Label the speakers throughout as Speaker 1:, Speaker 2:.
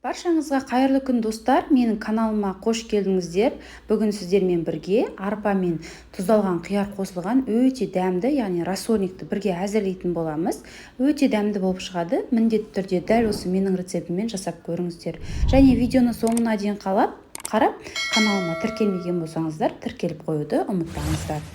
Speaker 1: Баршаңызға қайырлы күн достар, менің каналыма қош келдіңіздер. Бүгін сіздермен бірге арпа мен тұздалған қияр қосылған өте дәмді, яғни рассольникті бірге әзірлейтін боламыз. Өте дәмді болып шығады. Міндетті түрде дәл осы менің рецептіммен жасап көріңіздер. Және видеоны соңына дейін қарап, каналыма тіркелмеген болсаңыздар, тіркеліп қоюды ұмытпаңыздар.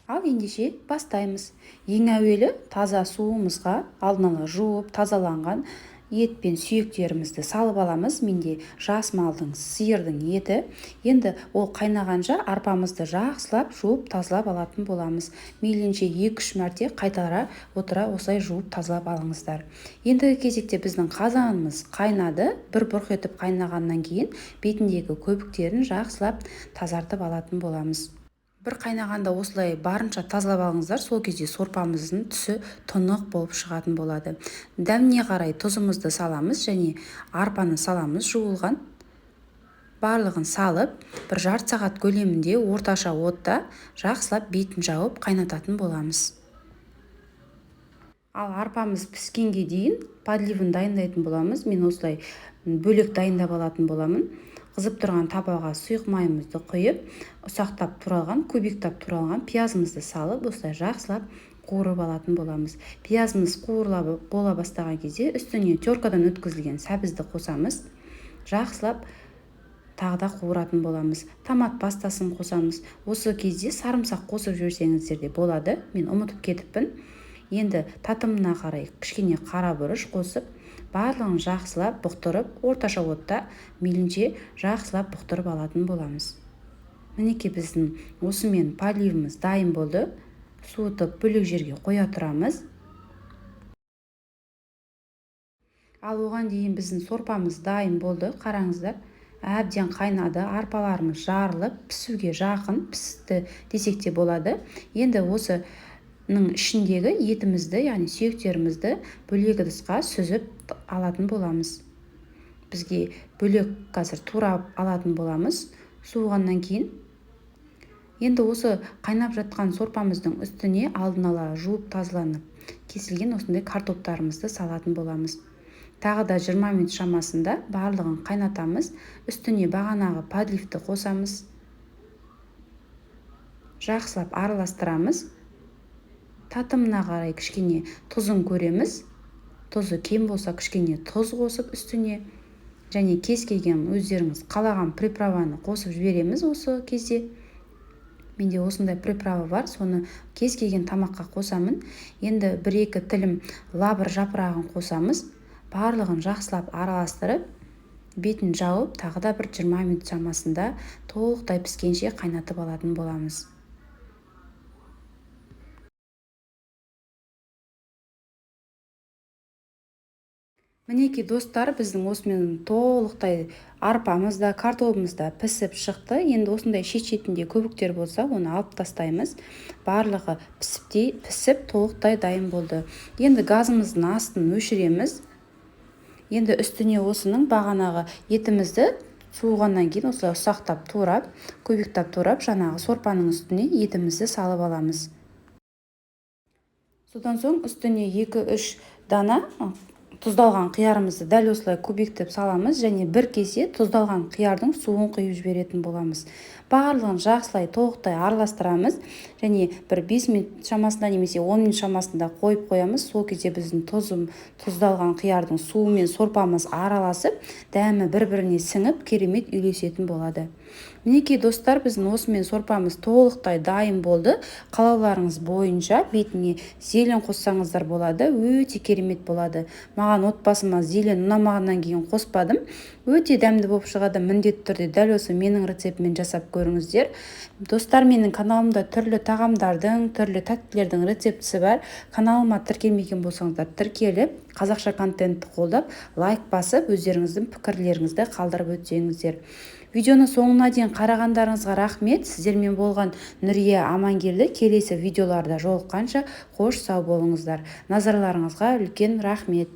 Speaker 1: Ал ендеше бастаймыз. Ең әуелі таза суымызға алдын ала жуып тазаланған ет пен сүйектерімізді салып аламыз. Менде жас малдың, сиырдың еті. Енді ол қайнағанша арпамызды жақсылап жуып тазалап алатын боламыз. Мейлінше 2-3 мәрте қайтара отыра осылай жуып тазалап алыңыздар. Ендігі кезекте біздің қазанымыз қайнады. Бір бұрқ етіп қайнағаннан кейін бетіндегі көбіктерін жақсылап тазартып алатын боламыз. Бір қайнағанда осылай барынша тазалап алыңыздар, сол кезде сорпамыздың түсі тұнық болып шығатын болады. Дәміне қарай тұзымызды саламыз және арпаны саламыз жуылған. Барлығын салып, бір жарты сағат көлемінде орташа отта жақсылап бетін жауып қайнататын боламыз. Ал арпамыз піскенге дейін подливын дайындайтын боламыз. Мен осылай бөлек дайындап алатын боламын. Қызып тұрған табаға сұйық майымызды құйып, ұсақтап туралған, көбіктап туралған пиязымызды салып, осылай жақсылап қуырып алатын боламыз. Пиязымыз қуырылып бола бастаған кезде үстіне теркадан өткізілген сәбізді қосамыз. Жақсылап тағы да қуыратын боламыз. Томат пастасын қосамыз. Осы кезде сарымсақ қосып жіберсеңіздер де болады. Мен ұмытып кетіппін. Енді татымына қарай кішкене қара бұрыш қосып, барлығын жақсылап бұқтырып, орташа отта мейлінше жақсылап бұқтырып алатын боламыз. Мінекей біздің осымен подливіміз дайын болды. Суытып бөлек жерге қоя тұрамыз. Ал оған дейін біздің сорпамыз дайын болды. Қараңыздар, әбден қайнады, арпаларымыз жарылып, пісуге жақын, пісті десек те болады. Енді осының ішіндегі етімізді, яғни сүйектерімізді бөлек ыдысқа сүзіп алатын боламыз. Бізге бөлек қазір турап алатын боламыз суығаннан кейін. Енді осы қайнап жатқан сорпамыздың үстіне алдын ала жуып тазаланып кесілген осындай картоптарымызды салатын боламыз. Тағы да 20 минут шамасында барлығын қайнатамыз. Үстіне бағанағы подливті қосамыз. Жақсылап араластырамыз. Татымына қарай кішкене тұзын көреміз. Тұзы кем болса кішкене тұз қосып үстіне. Және кез келген өздеріңіз қалаған приправаны қосып жібереміз осы кезде. Менде осындай приправа бар, соны кез келген тамаққа қосамын. Енді 1-2 тілім лабыр жапырағын қосамыз. Барлығын жақсылап араластырып, бетін жауып, тағы да бір 20 минут шамасында толықтай піскенше қайнатып алатын боламыз. Мінекей достар, біздің осымен толықтай арпамыз да, картопымыз да пісіп шықты. Енді осындай шет-шетінде көбіктер болса, оны алып тастаймыз. Барлығы пісіп толықтай дайын болды. Енді газымыздың астын өшіреміз. Енді үстіне осының бағанағы етімізді суығаннан кейін осылай ұсақтап турап, көбіктап турап, жаңағы сорпаның үстіне етімізді салып аламыз. Содан соң үстіне 2-3 дана тұздалған қиярымызды дәл осылай көбіктеп саламыз және бір кесе тұздалған қиярдың суын құйып жіберетін боламыз. Барлығын жақсылай толықтай араластырамыз және бір 5 минут шамасында немесе 10 минут шамасында қойып қоямыз. Сол кезде біздің тұздалған қиярдың суы мен сорпамыз араласып, дәмі бір-біріне сіңіп, керемет үйлесетін болады. Мінекей достар, біздің осымен сорпамыз толықтай дайын болды. Қалауларыңыз бойынша бетіне зелен қоссаңыздар болады, өте керемет болады. Маған отбасыма зелен ұнамағаннан кейін қоспадым. Өте дәмді болып шығады. Міндетті түрде дәл осы менің рецептіммен жасап көріңіздер. Достар, менің каналымда түрлі тағамдардың, түрлі тәттілердің рецептісі бар. Каналыма тіркелмеген болсаңыздар, тіркеліп, қазақша контентті қолдап, лайк басып, өздеріңіздің пікірлеріңізді қалдырып өтсеңіздер. Видеоны соңына дейін қарағандарыңызға рахмет. Сіздермен болған Нұрия Амангелді. Келесі видеоларда жолыққанша қош сау болыңыздар. Назарларыңызға үлкен рахмет.